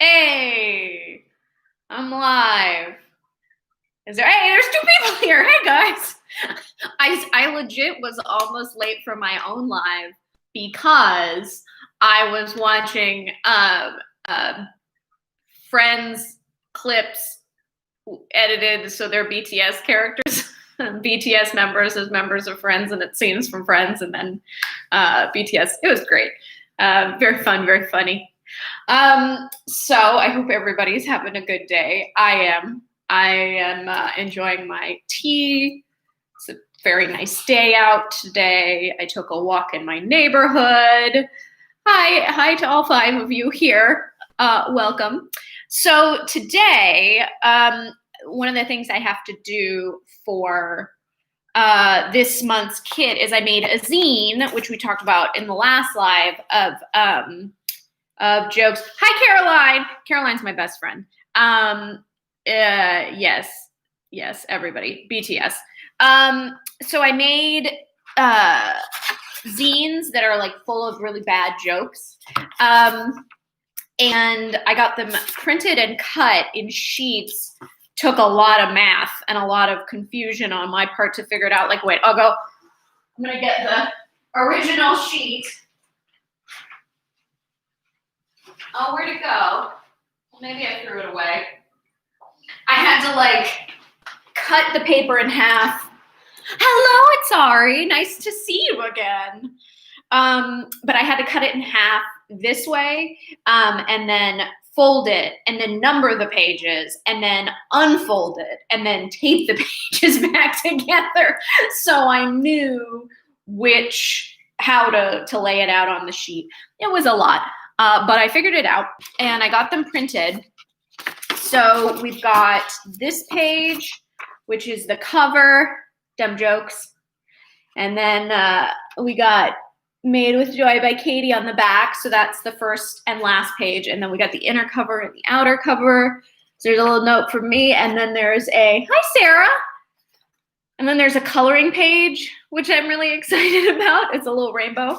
Hey, I'm live. Hey, there's two people here. Hey guys. I legit was almost late for my own live because I was watching Friends clips edited so they're BTS characters, BTS members as members of Friends, and it's scenes from Friends, and then BTS. It was great. Very fun, very funny. So I hope everybody's having a good day. I am enjoying my tea. It's a very nice day out today. I took a walk in my neighborhood. Hi to all 5 of you here. Welcome. So today, one of the things I have to do for this month's kit is I made a zine, which we talked about in the last live, of jokes. Hi, Caroline. Caroline's my best friend. Yes, everybody. BTS. So I made zines that are like full of really bad jokes. And I got them printed and cut in sheets. Took a lot of math and a lot of confusion on my part to figure it out. Like, wait, I'm gonna get the original sheet. Oh, where'd it go? Maybe I threw it away. I had to like cut the paper in half. Hello, it's Ari. Nice to see you again. But I had to cut it in half this way, and then fold it, and then number the pages, and then unfold it, and then tape the pages back together, so I knew how to lay it out on the sheet. It was a lot, but I figured it out, and I got them printed. So we've got this page, which is the cover, dumb jokes, and then we got Made with Joy by Katie on the back. So that's the first and last page. And then we got the inner cover and the outer cover. So there's a little note from me. And then there's hi, Sarah. And then there's a coloring page, which I'm really excited about. It's a little rainbow.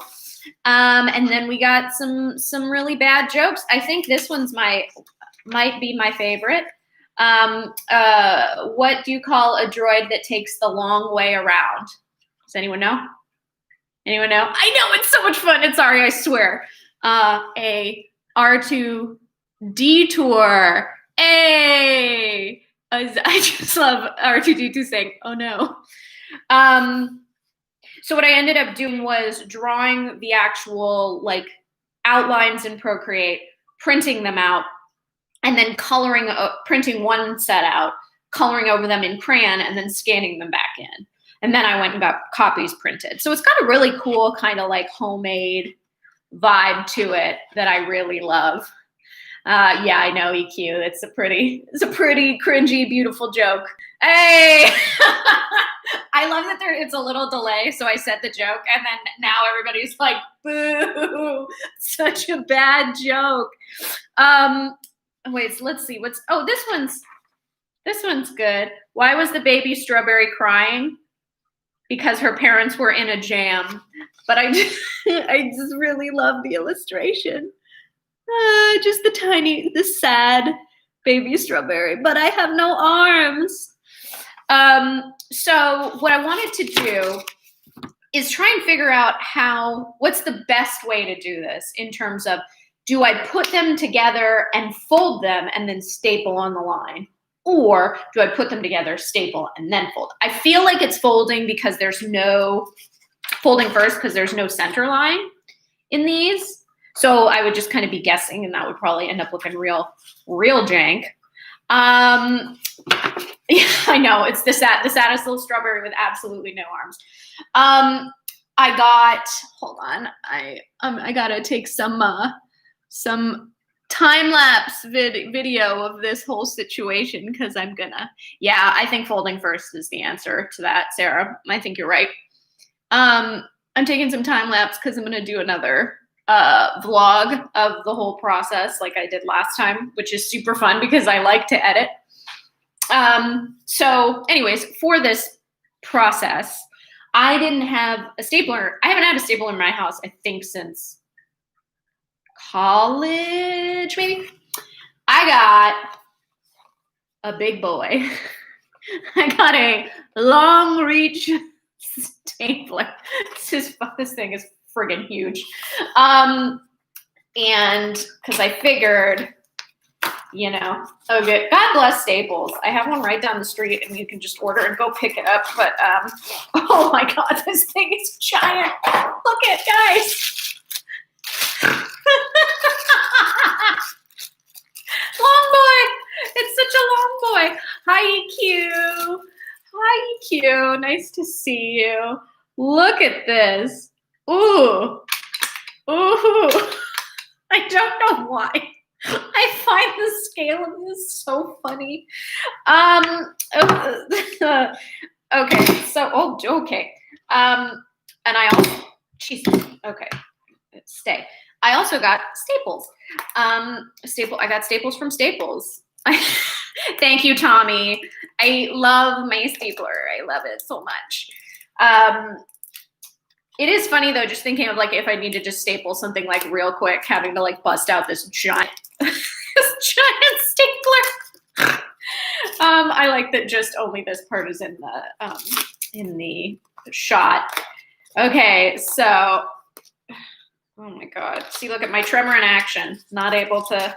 And then we got some really bad jokes. I think this one's might be my favorite. What do you call a droid that takes the long way around? Does anyone know? Anyone know? I know, it's so much fun. It's Ari, I swear. A R2 detour. I just love R2D2 saying, oh no. So what I ended up doing was drawing the actual like outlines in Procreate, printing them out, and then printing one set out, coloring over them in crayon, and then scanning them back in. And then I went and got copies printed. So it's got a really cool kind of like homemade vibe to it that I really love. Yeah, I know, EQ. It's a pretty cringy, beautiful joke. Hey! I love that it's a little delay. So I said the joke and then now everybody's like, boo, such a bad joke. Wait, so let's see. This one's good. Why was the baby strawberry crying? Because her parents were in a jam. But I just really love the illustration. Just the sad baby strawberry. But I have no arms. So what I wanted to do is try and figure out what's the best way to do this in terms of, do I put them together and fold them and then staple on the line? Or do I put them together, staple, and then fold? I feel like it's folding because there's no folding first because there's no center line in these. So I would just kind of be guessing, and that would probably end up looking real jank. Yeah, I know, it's the saddest little strawberry with absolutely no arms. Hold on, I gotta take some time-lapse video of this whole situation because I think folding first is the answer to that, Sarah. I think you're right. I'm taking some time-lapse because I'm gonna do another vlog of the whole process like I did last time, which is super fun because I like to edit. So anyways, for this process, I didn't have a stapler. I haven't had a stapler in my house, I think, since college, maybe. I got a big boy. I got a long reach stapler. This thing is friggin' huge. And because I figured, you know, okay, God bless Staples. I have one right down the street and you can just order and go pick it up. But oh my God, this thing is giant. Look at guys. Long boy. It's such a long boy. Hi, EQ. Hi, EQ. Nice to see you. Look at this. Ooh. Ooh. I don't know why. I find the scale of this so funny. Okay, so, okay. And I also, Jesus, okay, stay. I also got Staples. I got Staples from Staples. Thank you, Tommy. I love my stapler. I love it so much. It is funny though, just thinking of like if I need to just staple something like real quick, having to like bust out this giant, giant stapler. I like that just only this part is in the shot. Okay, so, oh my God. See, look at my tremor in action. Not able to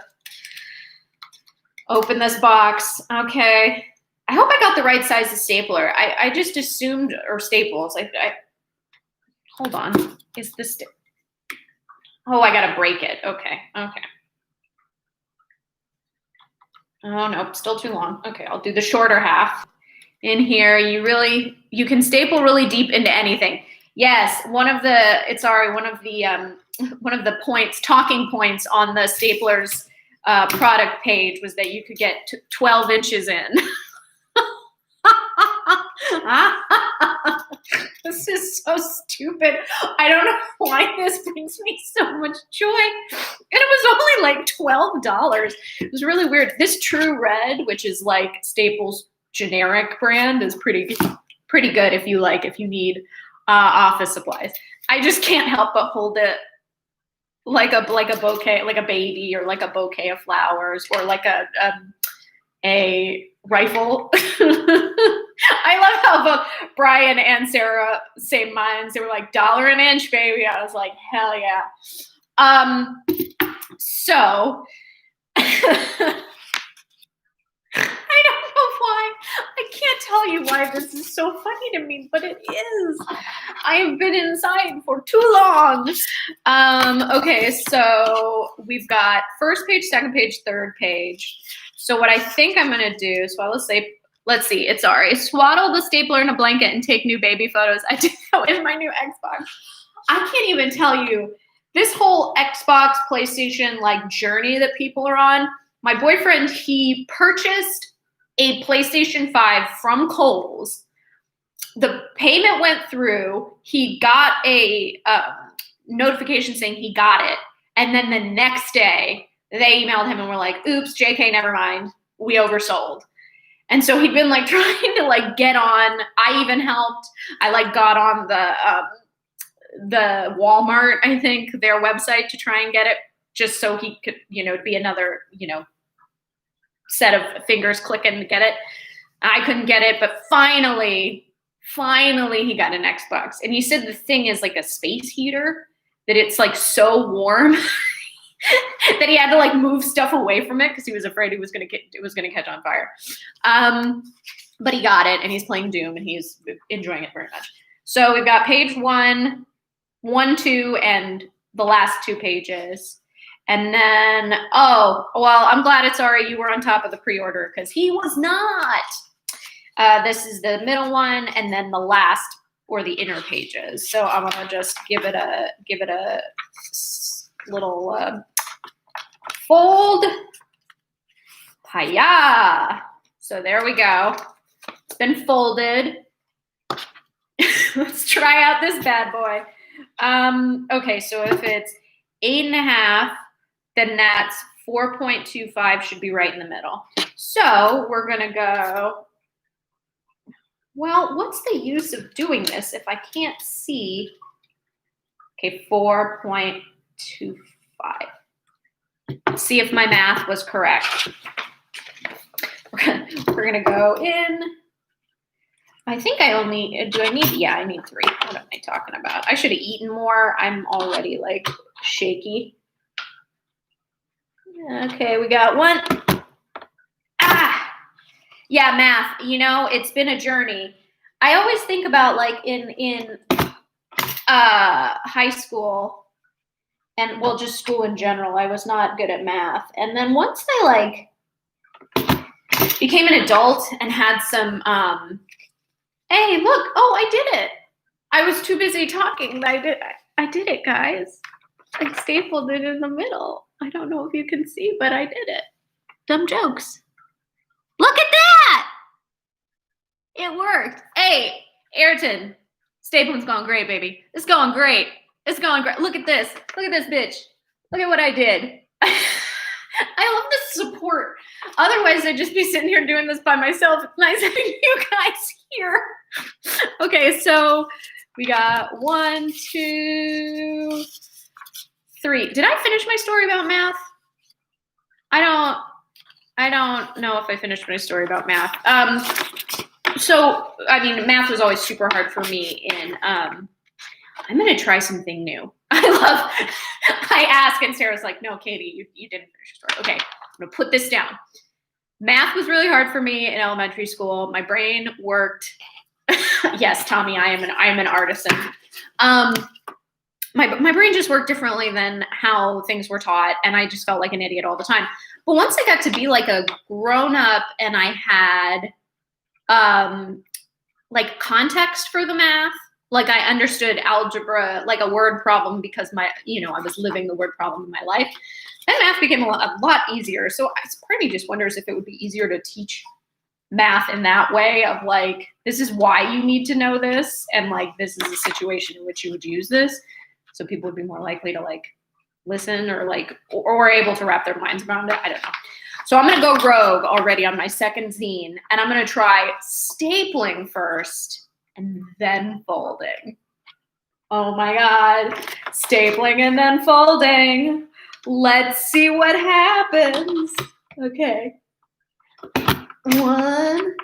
open this box. Okay. I hope I got the right size of stapler. I just assumed, or Staples. Hold on. Is this, oh, I gotta break it. Okay, okay. Oh, nope, still too long. Okay, I'll do the shorter half. In here, you can staple really deep into anything. Yes, one of the talking points on the Stapler's product page was that you could get 12 inches in. This is so stupid. I don't know why this brings me so much joy. And it was only like $12. It was really weird. This True Red, which is like Staples' generic brand, is pretty good if you need office supplies. I just can't help but hold it like a bouquet, like a baby, or like a bouquet of flowers, or like a rifle. I love how both Brian and Sarah, same minds. They were like, $1 an inch, baby. I was like, hell yeah. So I don't know why. I can't tell you why this is so funny to me, but it is. I have been inside for too long. Okay, so we've got first page, second page, third page. So what I think I'm gonna do, so let's see, it's alright. Swaddle the stapler in a blanket and take new baby photos. I do that with my new Xbox. I can't even tell you, this whole Xbox, PlayStation like journey that people are on. My boyfriend, he purchased a PlayStation 5 from Kohl's. The payment went through. He got a notification saying he got it. And then the next day, they emailed him and were like, oops, JK, never mind. We oversold. And so he'd been like trying to like get on. I even helped. I like got on the Walmart, I think, their website to try and get it, just so he could, be another, set of fingers clicking to get it. I couldn't get it, but finally he got an Xbox. And he said the thing is like a space heater, that it's like so warm that he had to like move stuff away from it because he was afraid it was gonna catch on fire. But he got it and he's playing Doom and he's enjoying it very much. So we've got page 1, 2, and the last 2 pages. And then, oh, well, I'm glad it's alright you were on top of the pre-order because he was not. This is the middle one, and then the last, or the inner pages. So I'm gonna just give it a little fold. Hiya! So there we go. It's been folded. Let's try out this bad boy. Okay, so if it's 8.5, then that's 4.25 should be right in the middle. So we're gonna go, well, what's the use of doing this if I can't see? Okay, 4.25. see if my math was correct. We're gonna go in. I think I need 3. What am I talking about? I should have eaten more. I'm already like shaky. Okay, we got 1. Yeah, math, it's been a journey. I always think about like in high school and just school in general, I was not good at math. And then once I like became an adult and had some, hey, look, I did it. I was too busy talking. I did it, guys. I stapled it in the middle. I don't know if you can see, but I did it. Dumb jokes. Look at that! It worked. Hey, Ayrton, stapling's going great, baby. It's going great. It's going great. Look at this. Look at this bitch. Look at what I did. I love the support. Otherwise, I'd just be sitting here doing this by myself. It's nice having you guys here. Okay, so we got 1, 2, 3. Did I finish my story about math? I don't know if I finished my story about math. So, I mean, math was always super hard for me. And I'm going to try something new. I ask and Sarah's like, no, Katie, you didn't finish your story. Okay, I'm going to put this down. Math was really hard for me in elementary school. My brain worked. Yes, Tommy, I am an artisan. My brain just worked differently than how things were taught. And I just felt like an idiot all the time. But once I got to be like a grown up and I had like context for the math, like I understood algebra, like a word problem because I was living the word problem in my life, then math became a lot easier. So part of me just wonders if it would be easier to teach math in that way of like, this is why you need to know this. And like, this is a situation in which you would use this. So people would be more likely to like listen or able to wrap their minds around it. I don't know. So I'm going to go rogue already on my second zine, and I'm going to try stapling first and then folding. Oh my God. Stapling and then folding. Let's see what happens. Okay. 1,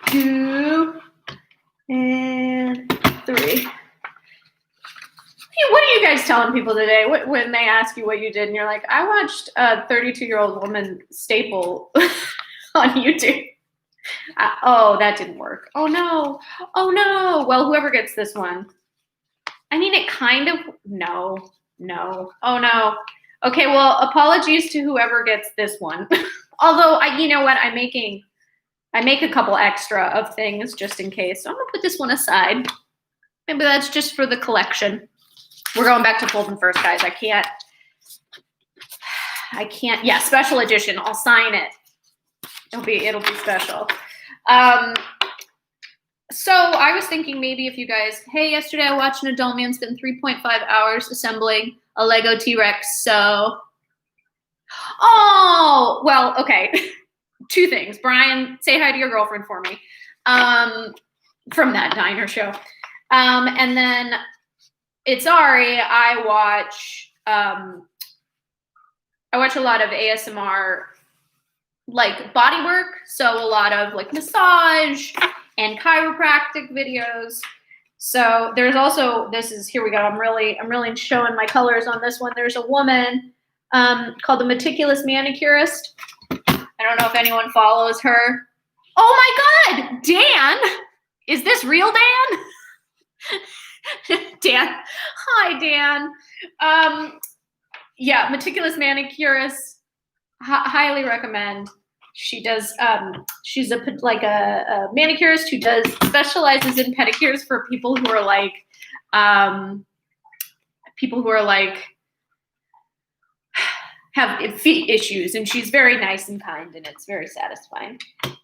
2, and 3. What are you guys telling people today when they ask you what you did and you're like, I watched a 32-year-old woman staple on YouTube. That didn't work. Oh no. Well, whoever gets this one. I mean, it kind of, no. Oh no. Okay, well, apologies to whoever gets this one. Although, you know what, I make a couple extra of things just in case. So I'm gonna put this one aside. Maybe that's just for the collection. We're going back to folding first, guys. I can't. Yeah, special edition. I'll sign it. It'll be special. So I was thinking maybe if you guys, hey, yesterday I watched an adult man spend 3.5 hours assembling a Lego T-Rex. So, well, okay. 2 things. Brian, say hi to your girlfriend for me. From that diner show. And then it's Ari. I watch a lot of ASMR, like body work. So a lot of like massage and chiropractic videos. So there's also, here we go. I'm really showing my colors on this one. There's a woman called the Meticulous Manicurist. I don't know if anyone follows her. Oh my God, Dan. Is this real Dan? Dan. Hi, Dan. Yeah, Meticulous Manicurist. Highly recommend. She does. She's a manicurist who specializes in pedicures for people who are have feet issues, and she's very nice and kind, and it's very satisfying.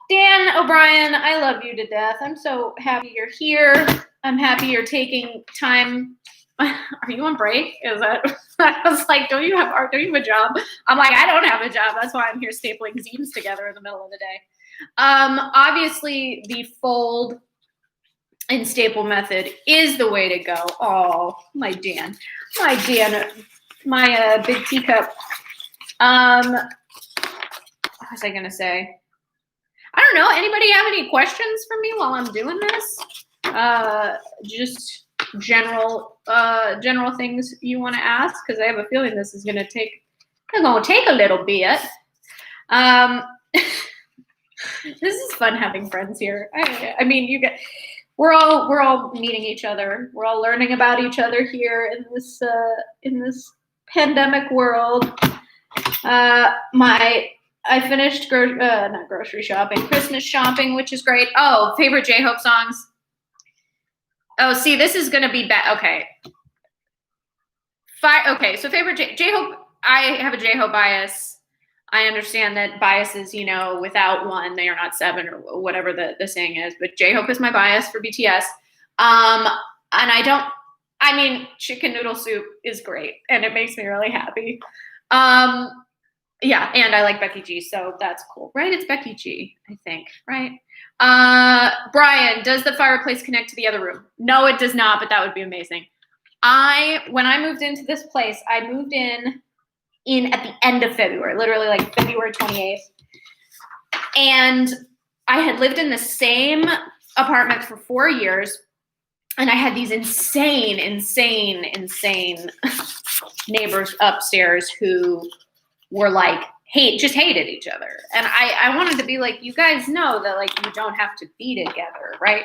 Dan O'Brien, I love you to death. I'm so happy you're here. I'm happy you're taking time. Are you on break? Is that? I was like, don't you have a job? I'm like, I don't have a job. That's why I'm here stapling zines together in the middle of the day. Obviously, the fold and staple method is the way to go. Oh, my Dan, my big teacup. What was I gonna say? I don't know. Anybody have any questions for me while I'm doing this? Just general things you want to ask, because I have a feeling this is gonna take a little bit. This is fun having friends here. I mean, we're all meeting each other. We're all learning about each other here in this pandemic world. I finished not grocery shopping, Christmas shopping, which is great. Oh, favorite J-Hope songs. Oh, see, this is gonna be bad. Okay. Okay, so favorite J-Hope. I have a J-Hope bias. I understand that biases, without one, they are not seven, or whatever the saying is. But J-Hope is my bias for BTS. And chicken noodle soup is great, and it makes me really happy. Yeah, and I like Becky G, so that's cool, right? It's Becky G, I think, right? Brian, does the fireplace connect to the other room? No, it does not, but that would be amazing. When I moved into this place, I moved in at the end of February, literally like February 28th. And I had lived in the same apartment for 4 years, and I had these insane neighbors upstairs who were like, just hated each other. And I wanted to be like, you guys know that like you don't have to be together, right?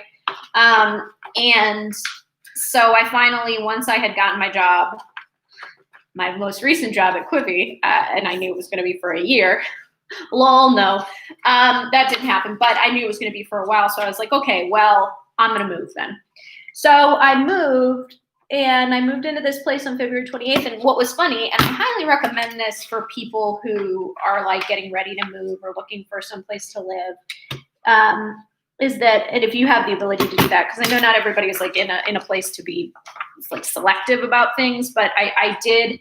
And so I finally, once I had gotten my job, my most recent job at Quibi, and I knew it was going to be for a year. Lol, no, that didn't happen, but I knew it was going to be for a while. So I was like, okay, well, I'm going to move then. So I moved, and I moved into this place on February 28th. And what was funny, and I highly recommend this for people who are like getting ready to move or looking for some place to live, is that, and if you have the ability to do that, because I know not everybody is like in a place to be like selective about things, but I did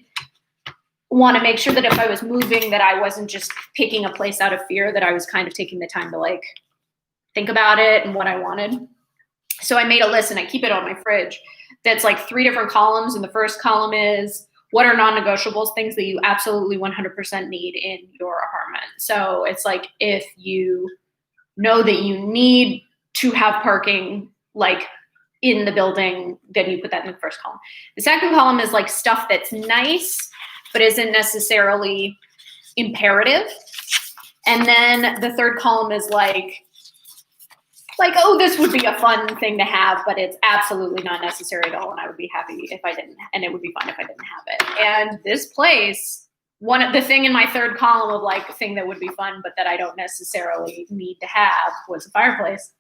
want to make sure that if I was moving, that I wasn't just picking a place out of fear, that I was kind of taking the time to like think about it and what I wanted. So I made a list, and I keep it on my fridge, that's like 3 different columns. And the first column is what are non-negotiables, things that you absolutely 100% need in your apartment. So it's like, if you know that you need to have parking like in the building, then you put that in the first column. The second column is like stuff that's nice, but isn't necessarily imperative. And then the third column is like, oh, this would be a fun thing to have, but it's absolutely not necessary at all. And I would be happy if I didn't, and it would be fun if I didn't have it. And this place, the thing in my third column of like a thing that would be fun, but that I don't necessarily need to have, was a fireplace.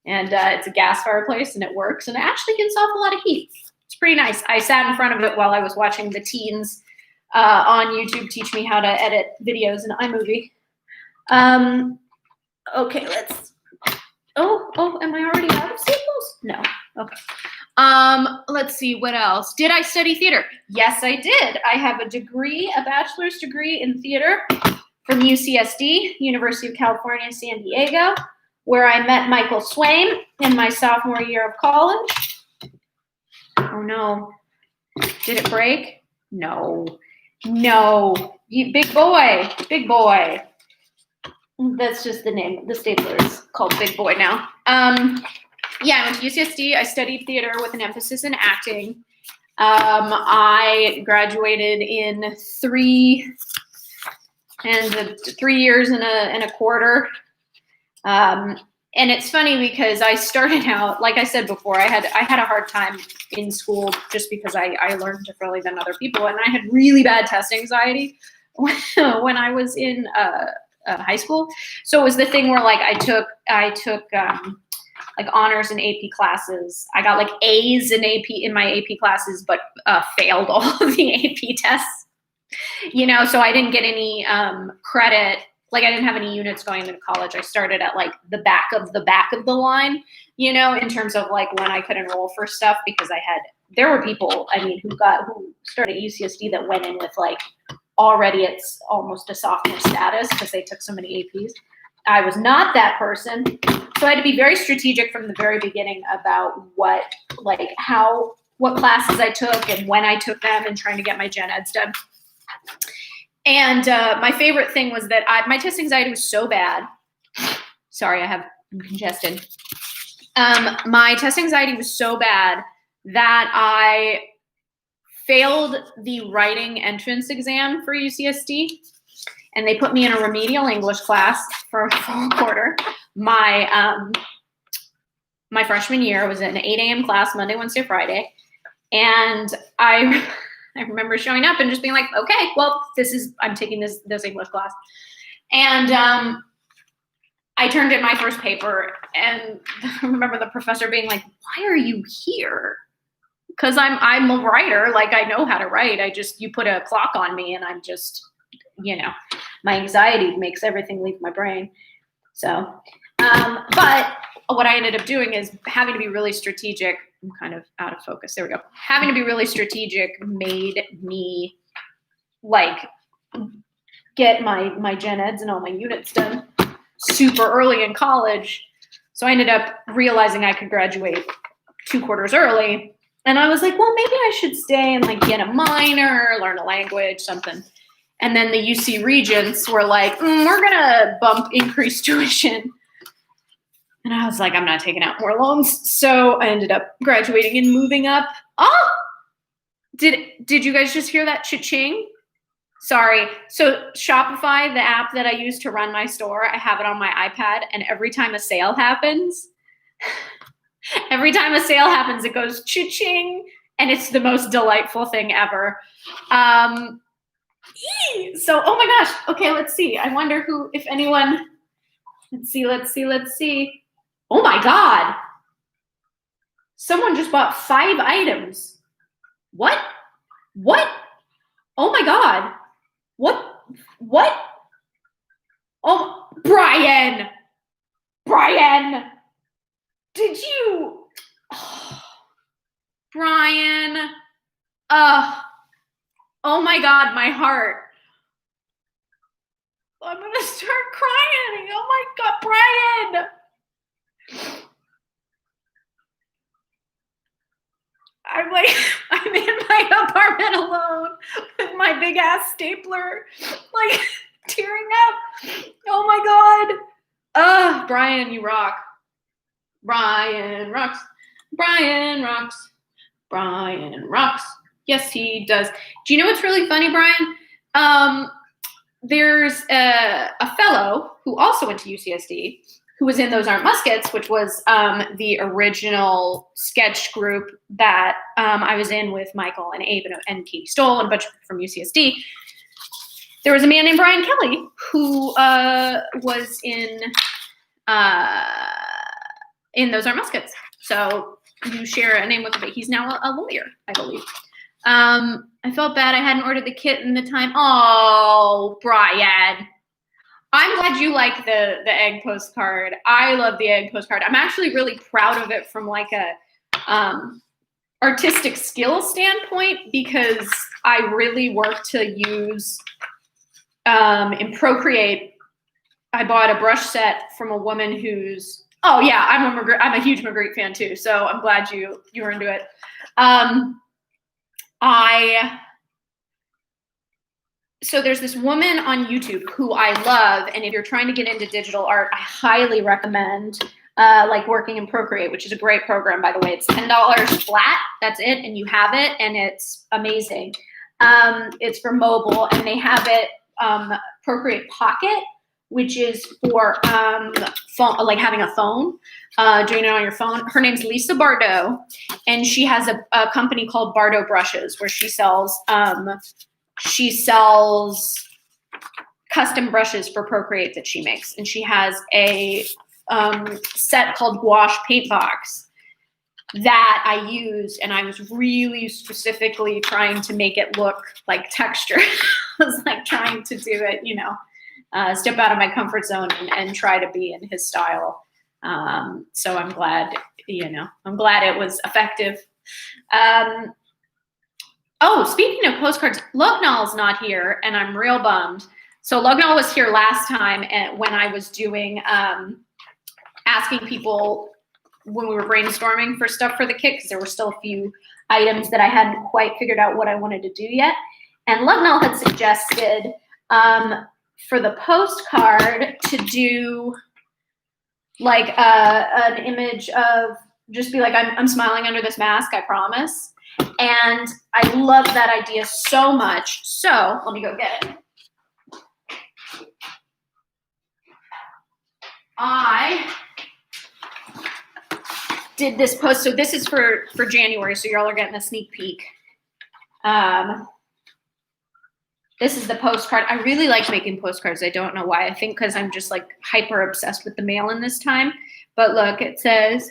And it's a gas fireplace, and it works, and it actually gets off a lot of heat. It's pretty nice. I sat in front of it while I was watching the teens on YouTube teach me how to edit videos in iMovie. Okay, am I already out of staples? No. Okay. Let's see, what else? Did I study theater? Yes, I did. I have a bachelor's degree in theater from UCSD, University of California, San Diego, where I met Michael Swain in my sophomore year of college. Oh no. Did it break? No. Big boy. That's just the name. The stapler is called Big Boy now. Yeah, I went to UCSD. I studied theater with an emphasis in acting. I graduated in 3 years and a quarter. And it's funny because I started out, like I said before, I had a hard time in school just because I learned differently than other people, and I had really bad test anxiety when I was in high school. So it was the thing where like I took like honors and AP classes. I got like A's in my AP classes, but failed all of the AP tests. So I didn't get any credit. Like I didn't have any units going into college. I started at like the back of the line, in terms of like when I could enroll for stuff, because there were people, who started at UCSD that went in with like already it's almost a sophomore status because they took so many APs. I was not that person. So I had to be very strategic from the very beginning about what classes I took and when I took them and trying to get my gen eds done. And my favorite thing was that my test anxiety was so bad. Sorry, I'm congested. My test anxiety was so bad that I failed the writing entrance exam for UCSD. And they put me in a remedial English class for a full quarter. My freshman year was an 8 a.m. class, Monday, Wednesday, Friday. And I remember showing up and just being like, okay, well, I'm taking this English class. And I turned in my first paper, and I remember the professor being like, why are you here? Because I'm a writer, like I know how to write. You put a clock on me and I'm just, my anxiety makes everything leave my brain. So, but what I ended up doing is having to be really strategic. I'm kind of out of focus. There we go. Having to be really strategic made me get my gen eds and all my units done super early in college. So I ended up realizing I could graduate 2 quarters early. And I was like, well, maybe I should stay and get a minor, learn a language, something. And then the UC Regents were like, we're going to increase tuition. And I was like, I'm not taking out more loans. So I ended up graduating and moving up. Oh, did you guys just hear that cha-ching? Sorry. So Shopify, the app that I use to run my store, I have it on my iPad. And every time a sale happens, it goes cha-ching. And it's the most delightful thing ever. So, oh my gosh. Okay, let's see. I wonder if anyone, let's see. Oh my God. Someone just bought 5 items. What? Oh my God. What? Oh, Brian. Did you? Oh, Brian. Oh my God, my heart. I'm going to start crying. Oh my God, Brian. I'm in my apartment alone with my big ass stapler, tearing up. Oh my God. Brian, you rock. Brian rocks. Yes, he does. Do you know what's really funny, Brian? There's a fellow who also went to UCSD who was in Those Aren't Muskets, which was the original sketch group that I was in with Michael and Abe and Katie Stoll and a bunch of people from UCSD. There was a man named Brian Kelly who was in Those Aren't Muskets. So you share a name with him, but he's now a lawyer, I believe. I felt bad I hadn't ordered the kit in the time. Oh, Brian. I'm glad you like the egg postcard. I love the egg postcard. I'm actually really proud of it from a artistic skill standpoint, because I really work to use in Procreate. I bought a brush set from a woman who's I'm a huge Magritte fan too, so I'm glad you were into it. So there's this woman on YouTube who I love, and if you're trying to get into digital art, I highly recommend working in Procreate, which is a great program, by the way. It's $10 flat, that's it, and you have it, and it's amazing. It's for mobile, and they have it Procreate Pocket, which is for phone, having a phone, doing it on your phone. Her name's Lisa Bardot, and she has a company called Bardot Brushes, where she sells custom brushes for Procreate that she makes. And she has a set called Gouache Paint Box that I used, and I was really specifically trying to make it look like texture. I was trying to do it, step out of my comfort zone and try to be in his style. So I'm glad it was effective. Oh, speaking of postcards, Lognall's not here, and I'm real bummed. So Lugnall was here last time and when I was doing, asking people when we were brainstorming for stuff for the kit, because there were still a few items that I hadn't quite figured out what I wanted to do yet. And Lugnall had suggested for the postcard to do like an image of just be like, I'm smiling under this mask, I promise. And I love that idea so much. So let me go get it. I did this post. So this is for January. So y'all are getting a sneak peek. This is the postcard. I really like making postcards. I don't know why. I think because I'm just like hyper obsessed with the mail in this time. But look, it says,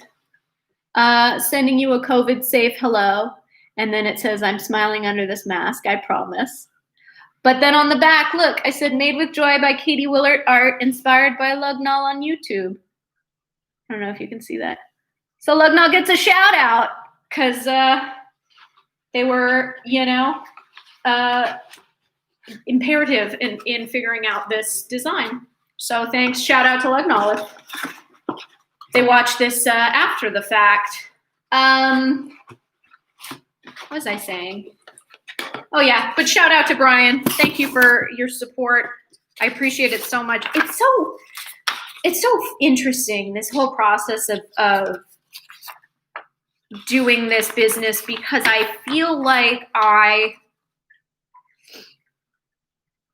sending you a COVID safe hello. And then it says, I'm smiling under this mask, I promise. But then on the back, look, I said, made with joy by Katie Willert Art, inspired by Lugnall on YouTube. I don't know if you can see that. So Lugnall gets a shout out because they were, imperative in figuring out this design. So thanks, shout out to Lugnall if they watch this after the fact. What was I saying? Oh yeah, but shout out to Brian. Thank you for your support. I appreciate it so much. It's so interesting, this whole process of doing this business, because I feel like I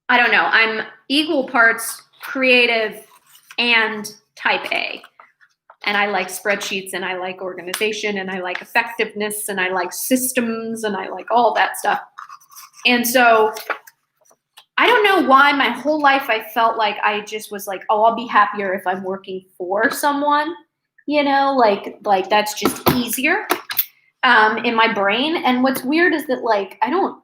don't know, I'm equal parts creative and type A. And I like spreadsheets and I like organization and I like effectiveness and I like systems and I like all that stuff. And so I don't know why my whole life I felt like I just was like, oh, I'll be happier if I'm working for someone, like that's just easier in my brain. And what's weird is that like, I don't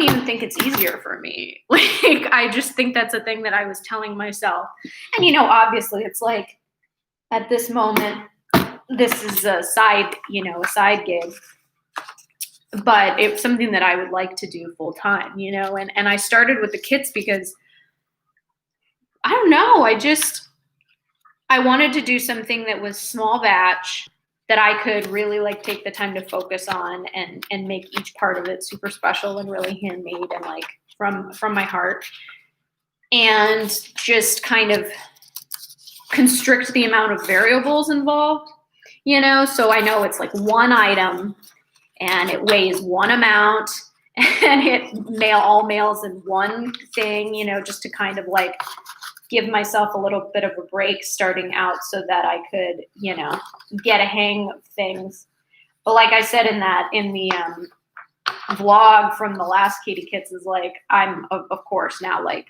even think it's easier for me. Like, I just think that's a thing that I was telling myself. And, obviously it's like at this moment, this is a side gig, but it's something that I would like to do full time, and I started with the kits because I don't know. I wanted to do something that was small batch that I could really like take the time to focus on and make each part of it super special and really handmade and like from my heart, and just kind of constrict the amount of variables involved, so I know it's like one item and it weighs one amount and it all mails in one thing, just to kind of like give myself a little bit of a break starting out so that I could, get a hang of things. But like I said in the vlog from the last Katie Kits is like, I'm of course now like,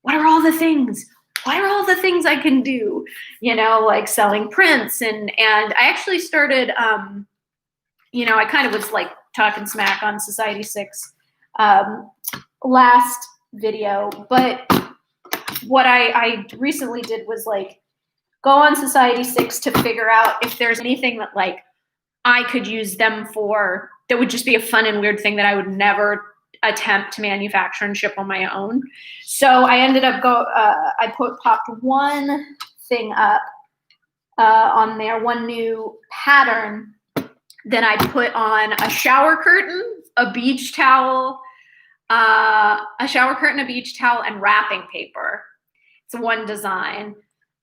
what are all the things? What are all the things I can do? Like selling prints and I actually started, I kind of was like talking smack on Society6 last video, but what I recently did was like go on Society6 to figure out if there's anything that like I could use them for that would just be a fun and weird thing that I would never attempt to manufacture and ship on my own. So I ended up popped one thing up on there, one new pattern that I put on a shower curtain, a beach towel, a beach towel, and wrapping paper. It's one design.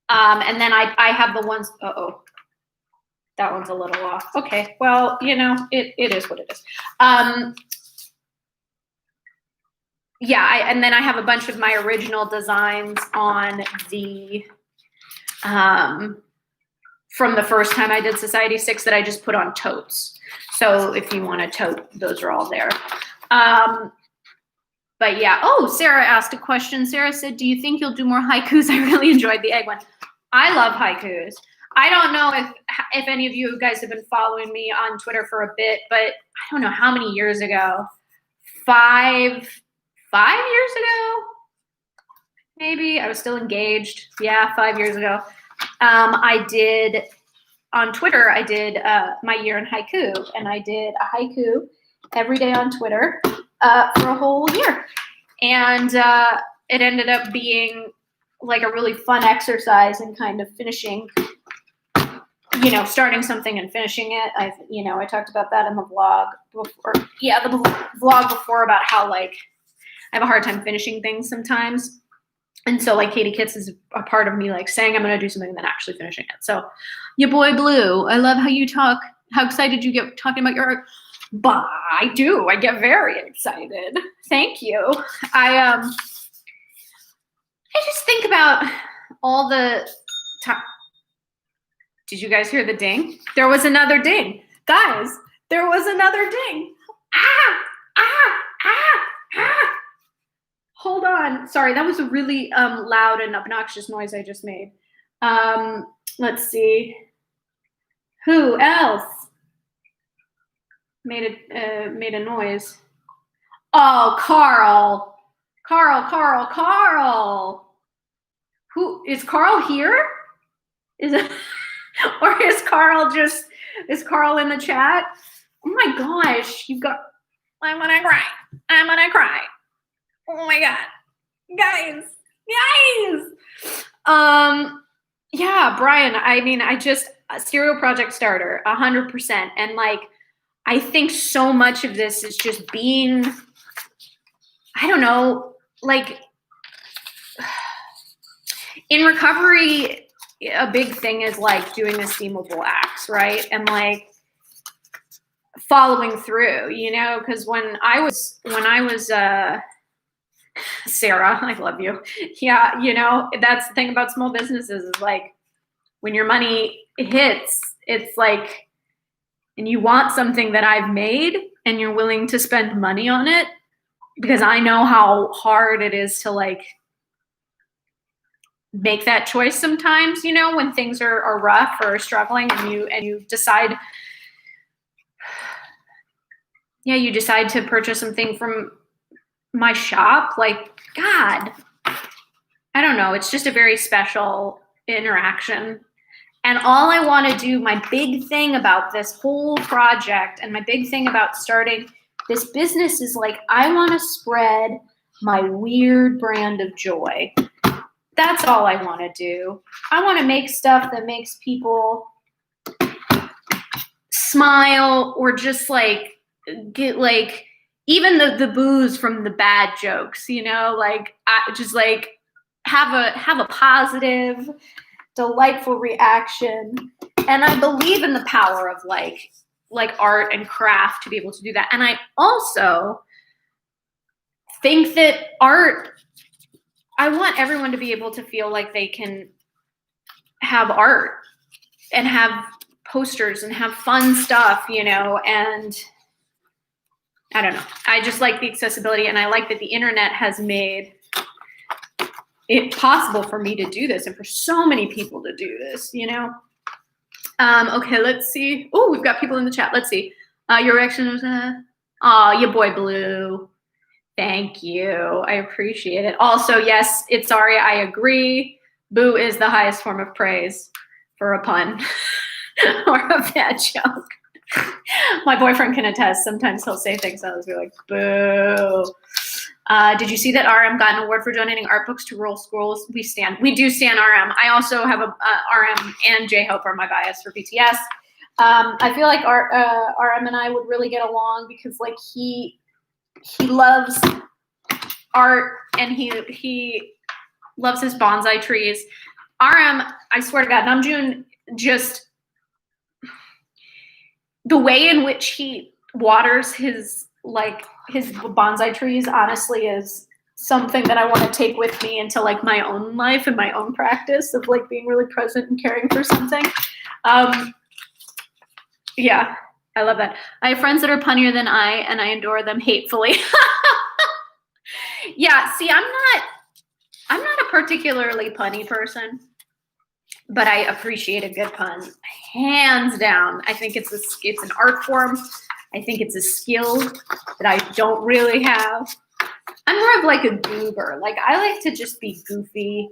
And then I have the ones, that one's a little off. Okay, well, it is what it is. And then I have a bunch of my original designs on the, from the first time I did Society6 that I just put on totes. So if you want a tote, those are all there. But yeah, Sarah asked a question. Sarah said, do you think you'll do more haikus? I really enjoyed the egg one. I love haikus. I don't know if any of you guys have been following me on Twitter for a bit, but I don't know how many years ago, 5 years ago, maybe. I was still engaged. Yeah, 5 years ago. I did, on Twitter, I did my year in haiku, and I did a haiku every day on Twitter for a whole year. And it ended up being like a really fun exercise in kind of finishing, starting something and finishing it. I talked about that in the vlog before. Yeah, the vlog before about how like I have a hard time finishing things sometimes. And so like Katie Kits is a part of me like saying I'm going to do something and then actually finishing it. So your boy Blue, I love how you talk. How excited you get talking about your art. But I do. I get very excited. Thank you. I just think about all the time. Did you guys hear the ding? There was another ding. Guys, there was another ding. Hold on. Sorry, that was a really loud and obnoxious noise I just made. Let's see. Who else made a noise? Oh, Carl. Who is Carl here? Is it, or is Carl in the chat? Oh my gosh, I'm gonna cry. Oh my God, guys. Yeah, Brian, I mean, Serial Project Starter, 100%. And like, I think so much of this is just being, I don't know, like in recovery, a big thing is like doing esteemable acts, right? And like following through, because when I was Sarah, I love you. Yeah, that's the thing about small businesses is like when your money hits, it's like, and you want something that I've made and you're willing to spend money on it, because I know how hard it is to like make that choice sometimes, when things are rough or struggling and you decide, you decide to purchase something from my shop. Like, God, I don't know. It's just a very special interaction. And all I want to do, my big thing about this whole project and my big thing about starting this business is like, I want to spread my weird brand of joy. That's all I want to do. I want to make stuff that makes people smile or just like get like even the booze from the bad jokes, like I just like have a positive, delightful reaction. And I believe in the power of like art and craft to be able to do that. And I also think that I want everyone to be able to feel like they can have art and have posters and have fun stuff, and I don't know. I just like the accessibility, and I like that the internet has made it possible for me to do this and for so many people to do this, Okay, let's see. Oh, we've got people in the chat. Let's see. Your reaction was, your boy Blue. Thank you. I appreciate it. Also, yes, it's sorry. I agree. Boo is the highest form of praise for a pun or a bad joke. My boyfriend can attest. Sometimes he'll say things and I'll just be like, boo. Did you see that RM got an award for donating art books to rural schools? We do stand RM. I also have a RM and J-Hope are my bias for BTS. I feel like RM and I would really get along because like he loves art and he loves his bonsai trees. RM, I swear to God, Namjoon, just the way in which he waters his bonsai trees honestly is something that I want to take with me into like my own life and my own practice of like being really present and caring for something. Yeah, I love that. I have friends that are punnier than I, and I adore them hatefully. Yeah, see, I'm not a particularly punny person, but I appreciate a good pun, hands down. I think it's an art form. I think it's a skill that I don't really have. I'm more of like a goober. Like I like to just be goofy.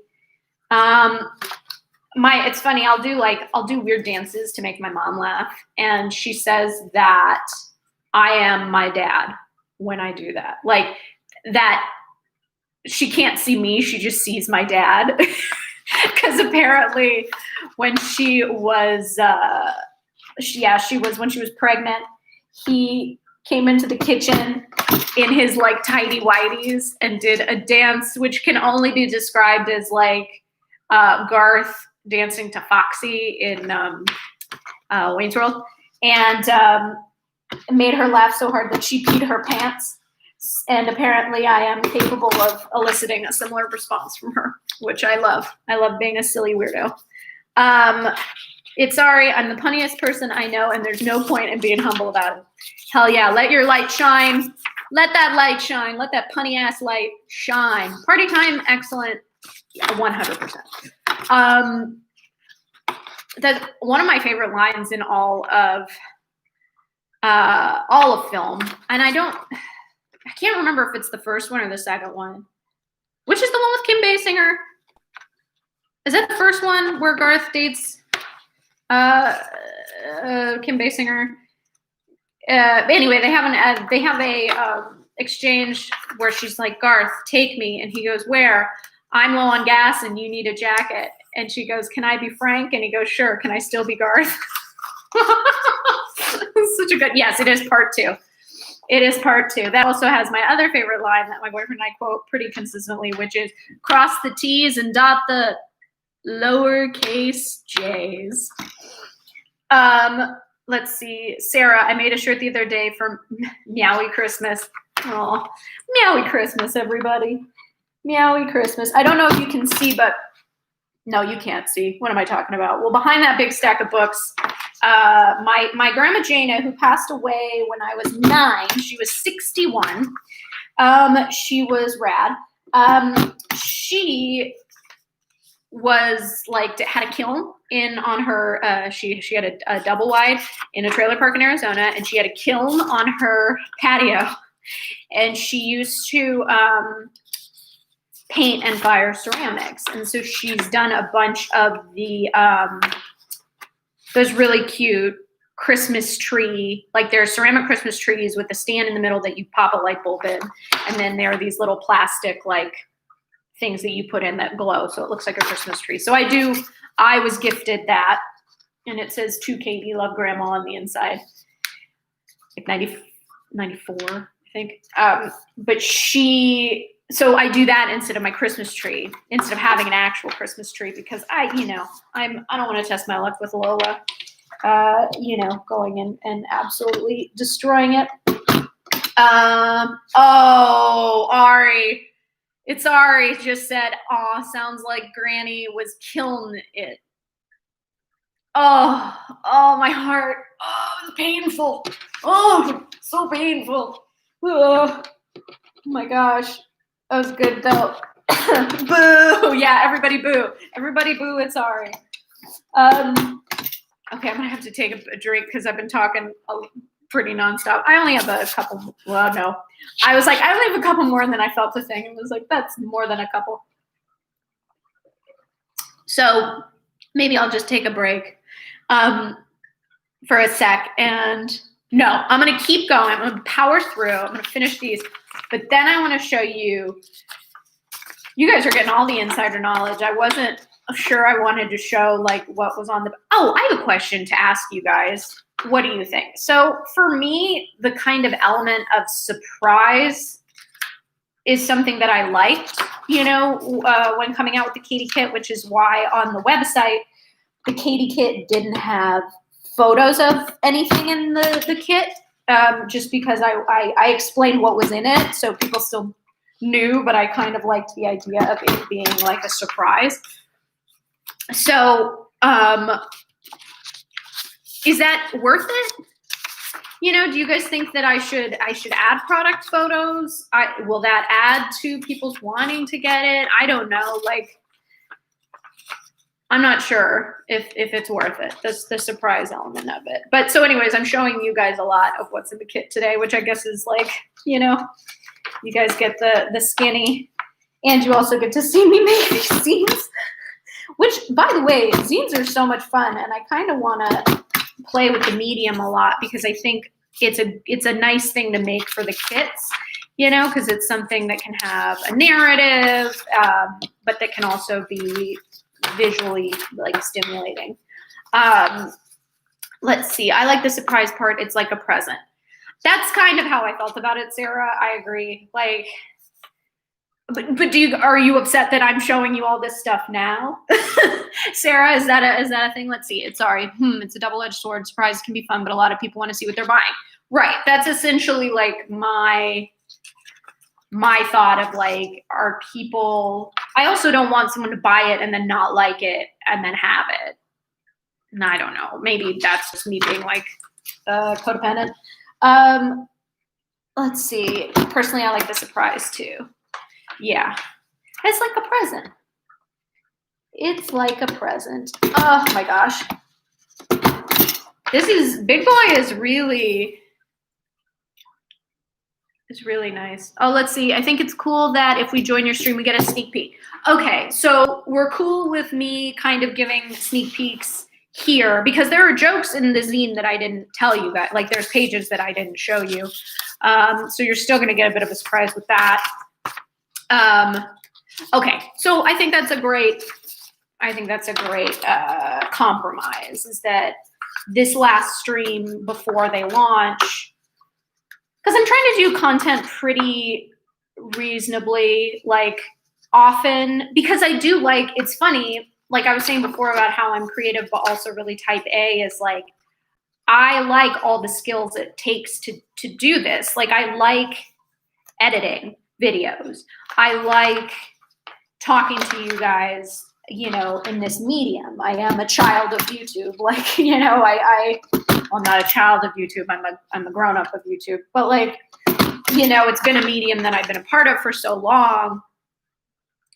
It's funny. I'll do weird dances to make my mom laugh, and she says that I am my dad when I do that. Like that she can't see me. She just sees my dad. Because apparently when she was, when she was pregnant, he came into the kitchen in his like tidy whities and did a dance, which can only be described as like Garth dancing to Foxy in Wayne's World, and made her laugh so hard that she peed her pants. And apparently I am capable of eliciting a similar response from her, which I love. I love being a silly weirdo. It's sorry, I'm the punniest person I know, and there's no point in being humble about it. Hell yeah, let your light shine. Let that light shine. Let that punny ass light shine. Party time, excellent. Yeah, 100%. That's one of my favorite lines in all of film, and I can't remember if it's the first one or the second one. Which is the one with Kim Basinger? Is that the first one where Garth dates Kim Basinger? Anyway, they have a exchange where she's like, Garth, take me, and he goes, where? I'm low on gas and you need a jacket. And she goes, can I be Frank? And he goes, sure. Can I still be Garth? Such a good, yes, it is part 2. It is part 2. That also has my other favorite line that my boyfriend and I quote pretty consistently, which is cross the T's and dot the lowercase J's. Let's see. Sarah, I made a shirt the other day for Meowie Christmas. Oh, Meowie Christmas, everybody. Meowie Christmas. I don't know if you can see, but no, you can't see. What am I talking about? Well, behind that big stack of books, my grandma Jana, who passed away when I was 9, she was 61. She was rad. She was like had a kiln on her. She had a double wide in a trailer park in Arizona, and she had a kiln on her patio, and she used to paint and fire ceramics. And so she's done a bunch of the those really cute Christmas tree, like there are ceramic Christmas trees with a stand in the middle that you pop a light bulb in, and then there are these little plastic like things that you put in that glow, so it looks like a Christmas tree. So I was gifted that, and it says to Katie, love grandma on the inside, like 94, I think. But so I do that instead of my Christmas tree, instead of having an actual Christmas tree, because I don't want to test my luck with Lola, going in and absolutely destroying it. Ari. It's Ari just said, aw, sounds like Granny was killing it. Oh, my heart. Oh, it's painful. Oh, so painful. Oh my gosh. That was good though. Boo. Yeah, everybody boo. Everybody boo, it's Ari. Okay, I'm gonna have to take a drink because I've been talking pretty nonstop. I only have a couple. Well, no. I was like, I only have a couple more, and then I felt the thing and was like, that's more than a couple. So maybe I'll just take a break for a sec. And no, I'm going to keep going. I'm going to power through. I'm going to finish these. But then I want to show you. You guys are getting all the insider knowledge. I wasn't sure I wanted to show like what was on the. Oh, I have a question to ask you guys. What do you think? So for me, the kind of element of surprise is something that I liked, when coming out with the Katie kit, which is why on the website, the Katie kit didn't have photos of anything in the kit, just because I explained what was in it. So people still knew, but I kind of liked the idea of it being like a surprise. So, is that worth it? Do you guys think that I should add product photos? Will that add to people's wanting to get it? I don't know. Like, I'm not sure if it's worth it. That's the surprise element of it. But so anyways, I'm showing you guys a lot of what's in the kit today, which I guess is like, you guys get the skinny, and you also get to see me make these zines, which, by the way, zines are so much fun, and I kind of want to play with the medium a lot because I think it's a nice thing to make for the kits. you know, because it's something that can have a narrative, but that can also be visually like stimulating. Let's see. I like the surprise part. It's like a present. That's kind of how I felt about it, Sarah. I agree. Like, but are you upset that I'm showing you all this stuff now? Sarah, is that a thing? Let's see. It's it's a double-edged sword. Surprises can be fun, but a lot of people want to see what they're buying. Right. That's essentially like my thought of like, are people, I also don't want someone to buy it and then not like it and then have it. And I don't know. Maybe that's just me being like codependent. Let's see. Personally, I like the surprise too. Yeah. It's like a present. It's like a present. Oh my gosh. Big Boy is really nice. Oh, let's see. I think it's cool that if we join your stream, we get a sneak peek. Okay, so we're cool with me kind of giving sneak peeks here because there are jokes in the zine that I didn't tell you guys. Like there's pages that I didn't show you. So you're still going to get a bit of a surprise with that. Okay, so I think that's a great compromise is that this last stream before they launch, because I'm trying to do content pretty reasonably, like often, because I do like, it's funny, like I was saying before about how I'm creative, but also really type A is like, I like all the skills it takes to do this. Like I like editing videos. I like talking to you guys, you know, in this medium. I am a child of YouTube. Like, you know, I'm not a child of YouTube. I'm a grown-up of YouTube. But like, you know, it's been a medium that I've been a part of for so long.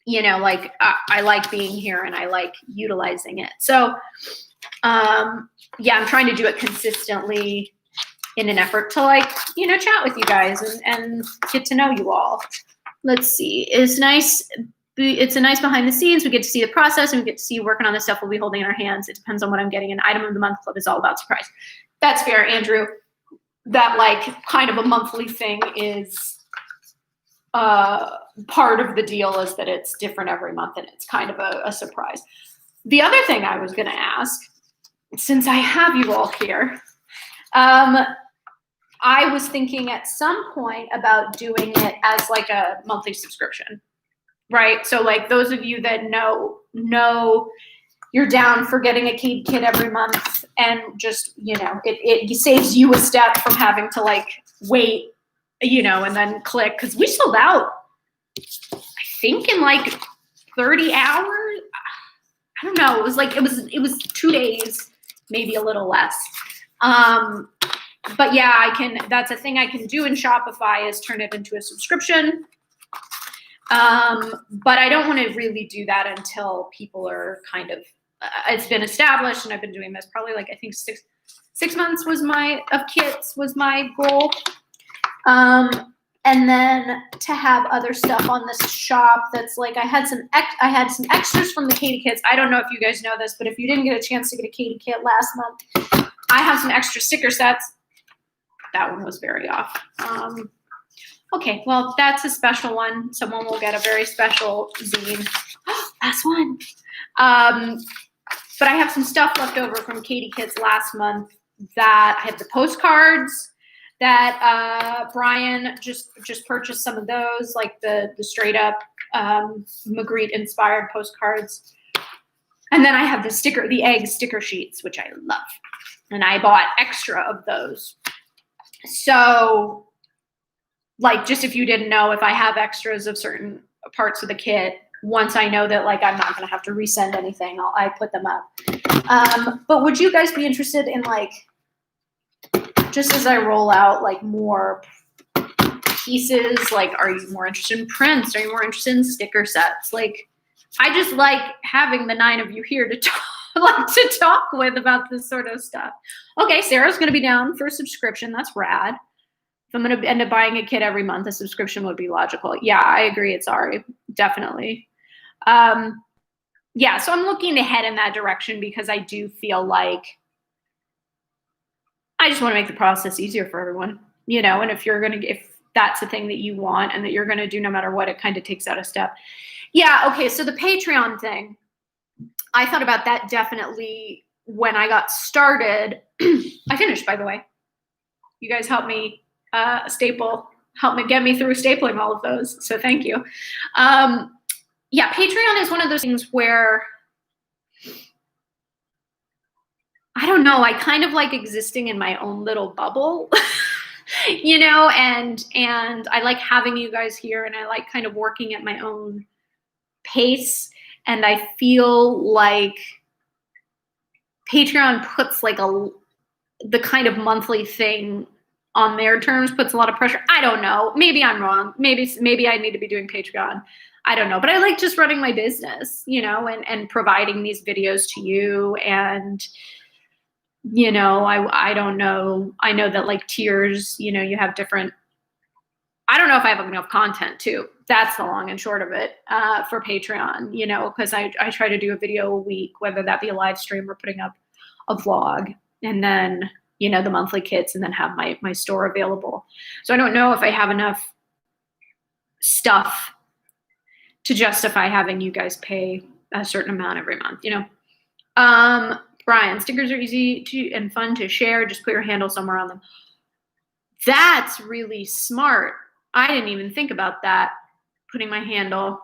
You know, like I like being here and I like utilizing it. So, yeah, I'm trying to do it consistently in an effort to like, you know, chat with you guys and get to know you all. Let's see. It's a nice behind the scenes. We get to see the process and we get to see you working on the stuff we'll be holding in our hands. It depends on what I'm getting. An item of the month club is all about surprise. That's fair, Andrew. That like kind of a monthly thing is part of the deal is that it's different every month and it's kind of a surprise. The other thing I was going to ask, since I have you all here, I was thinking at some point about doing it as like a monthly subscription, right? So like those of you that know you're down for getting a Katie Kit every month and just, you know, it saves you a step from having to like wait, you know, and then click, because we sold out, I think in like 30 hours. I don't know. It was 2 days, maybe a little less. But yeah, that's a thing I can do in Shopify is turn it into a subscription. But I don't want to really do that until people are kind of, it's been established and I've been doing this probably like, I think six months of kits was my goal. And then to have other stuff on this shop that's like, I had some extras from the Katie Kits. I don't know if you guys know this, but if you didn't get a chance to get a Katie Kit last month, I have some extra sticker sets. That one was very off. Okay, well, that's a special one. Someone will get a very special zine. Last one. But I have some stuff left over from Katie Kits last month that I have the postcards that Brian just purchased some of those, like the straight up Magritte inspired postcards. And then I have the egg sticker sheets, which I love. And I bought extra of those. So like, just if you didn't know, if I have extras of certain parts of the kit, once I know that like I'm not going to have to resend anything, I put them up. But would you guys be interested in like, just as I roll out like more pieces, like, are you more interested in prints? Are you more interested in sticker sets? Like, I just like having the 9 of you here to talk with about this sort of stuff. Okay, Sarah's going to be down for a subscription. That's rad. If I'm going to end up buying a kit every month, a subscription would be logical. Yeah, I agree. It's Ari. Definitely. Yeah, so I'm looking to head in that direction because I do feel like I just want to make the process easier for everyone, you know, and if that's the thing that you want and that you're going to do no matter what, it kind of takes out a step. Yeah. Okay. So the Patreon thing, I thought about that definitely when I got started. I finished, by the way. You guys helped me get me through stapling all of those. So thank you. Yeah, Patreon is one of those things where, I don't know, I kind of like existing in my own little bubble, you know, and I like having you guys here, and I like kind of working at my own pace. And I feel like Patreon puts like the kind of monthly thing on their terms, puts a lot of pressure. I don't know. Maybe I'm wrong. Maybe I need to be doing Patreon. I don't know. But I like just running my business, you know, and providing these videos to you. And, you know, I don't know. I know that like tiers, you know, you have different, I don't know if I have enough content too. That's the long and short of it for Patreon, you know, because I try to do a video a week, whether that be a live stream or putting up a vlog, and then, you know, the monthly kits, and then have my store available. So I don't know if I have enough stuff to justify having you guys pay a certain amount every month, you know. Brian, stickers are easy and fun to share. Just put your handle somewhere on them. That's really smart. I didn't even think about that. Putting my handle.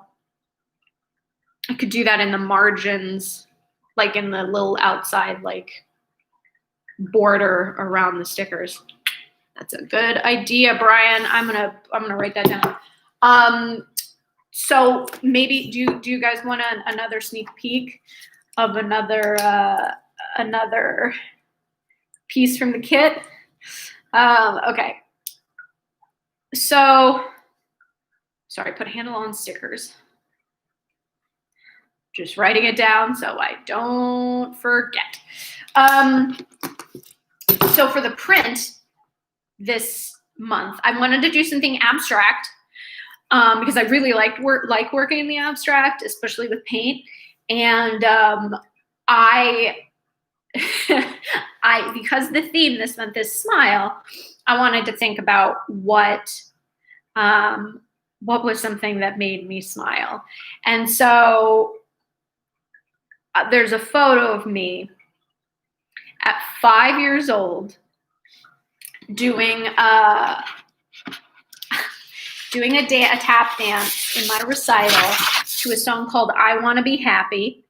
I could do that in the margins, like in the little outside, like border around the stickers. That's a good idea, Brian. I'm gonna write that down. So maybe do you guys want another sneak peek of another piece from the kit? Okay. So, sorry, put handle on stickers. Just writing it down so I don't forget. So for the print this month, I wanted to do something abstract because I really like working in the abstract, especially with paint. And because the theme this month is smile, I wanted to think about what was something that made me smile. And so there's a photo of me at 5 years old doing a tap dance in my recital to a song called I Want to Be Happy.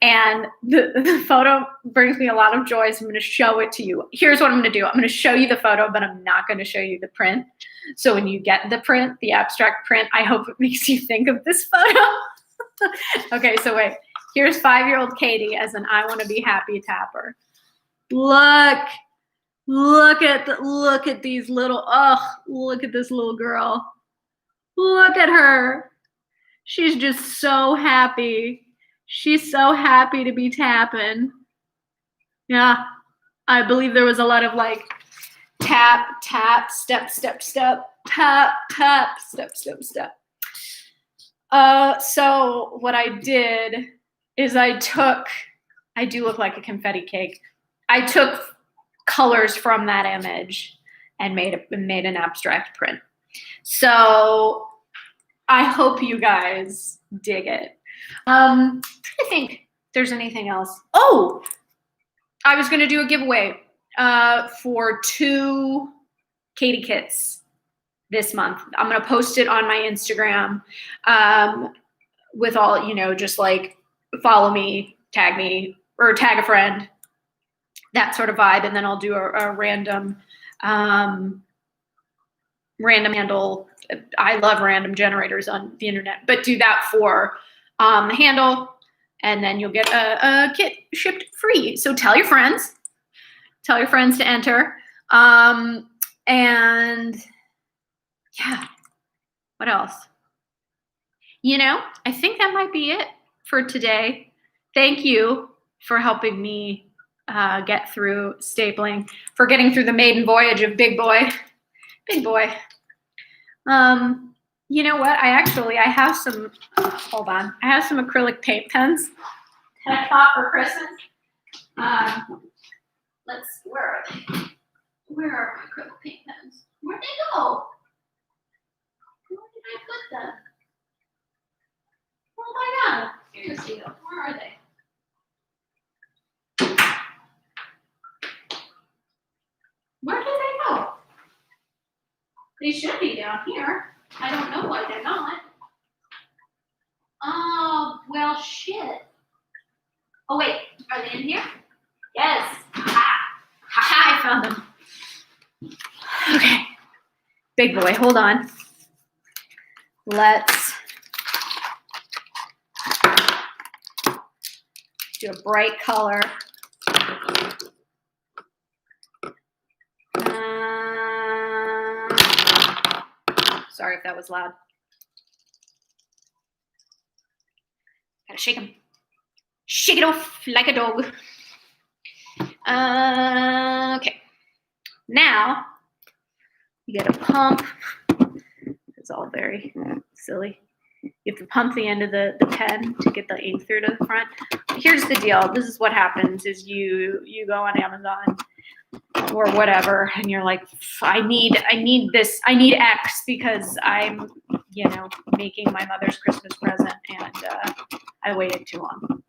And the photo brings me a lot of joy, so I'm going to show it to you. Here's what I'm going to do. I'm going to show you the photo, but I'm not going to show you the print. So when you get the print, the abstract print, I hope it makes you think of this photo. Okay, so wait. Here's 5-year-old Katie as an I Want to Be Happy tapper. Look at these little, look at this little girl. Look at her. She's just so happy. She's so happy to be tapping. Yeah, I believe there was a lot of like tap, tap, step, step, step, tap, tap, step, step, step. So what I did is I do look like a confetti cake. I took colors from that image and made an abstract print. So I hope you guys dig it. I'm trying to think if there's anything else. Oh, I was going to do a giveaway for 2 Katie kits this month. I'm going to post it on my Instagram with all, you know, just like follow me, tag me, or tag a friend, that sort of vibe. And then I'll do a random handle. I love random generators on the internet, but do that for the handle, and then you'll get a kit shipped free. So tell your friends to enter. And yeah, what else? You know, I think that might be it for today. Thank you for helping me get through stapling, for getting through the maiden voyage of Big Boy. You know what? I have some, hold on. I have some acrylic paint pens that I bought for Christmas. Where are they? Where are my acrylic paint pens? Where'd they go? I put them? Oh my god. Seriously though, where are they? Where did they go? They should be down here. I don't know why they're not. Oh, well, shit. Oh, wait. Are they in here? Yes. Ha ha, I found them. Okay. Big boy, hold on. Let's do a bright color. Sorry if that was loud. Gotta shake him. Shake it off like a dog. Okay. Now, you gotta pump. It's all very silly. You have to pump the end of the pen to get the ink through to the front. Here's the deal. This is what happens is you go on Amazon or whatever, and you're like, I need this, I need X because I'm, making my mother's Christmas present, and I waited too long.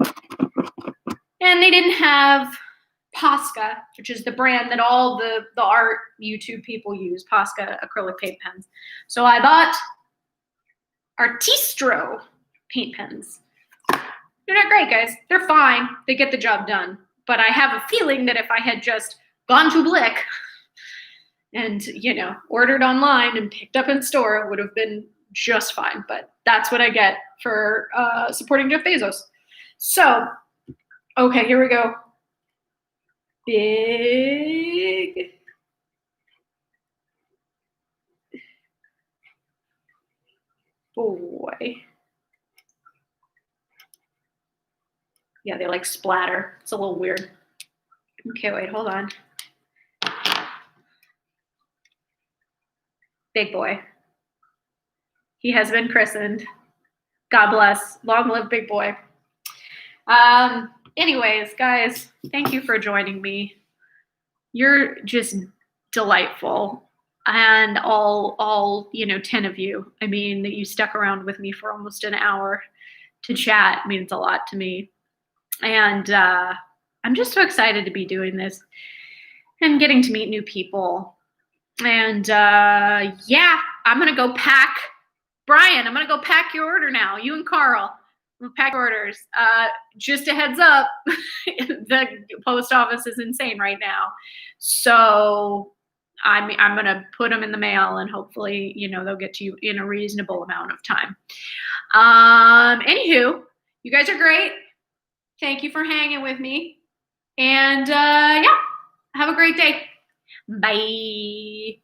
And they didn't have Posca, which is the brand that all the art YouTube people use, Posca acrylic paint pens. So I bought Artistro paint pens. They're not great, guys. They're fine. They get the job done. But I have a feeling that if I had just gone to Blick and, ordered online and picked up in store, it would have been just fine. But that's what I get for supporting Jeff Bezos. So, okay, here we go. Big boy. Yeah, they like splatter. It's a little weird. Okay, wait, hold on. Big boy. He has been christened. God bless. Long live Big Boy. Anyways, guys, thank you for joining me. You're just delightful. And all 10 of you. I mean, that you stuck around with me for almost an hour to chat means a lot to me. And I'm just so excited to be doing this and getting to meet new people. And yeah, I'm going to go pack. Brian, I'm going to go pack your order now. You and Carl. We'll pack orders. Just a heads up, the post office is insane right now. So I'm going to put them in the mail, and hopefully, they'll get to you in a reasonable amount of time. Anywho, you guys are great. Thank you for hanging with me. And yeah, have a great day. Bye.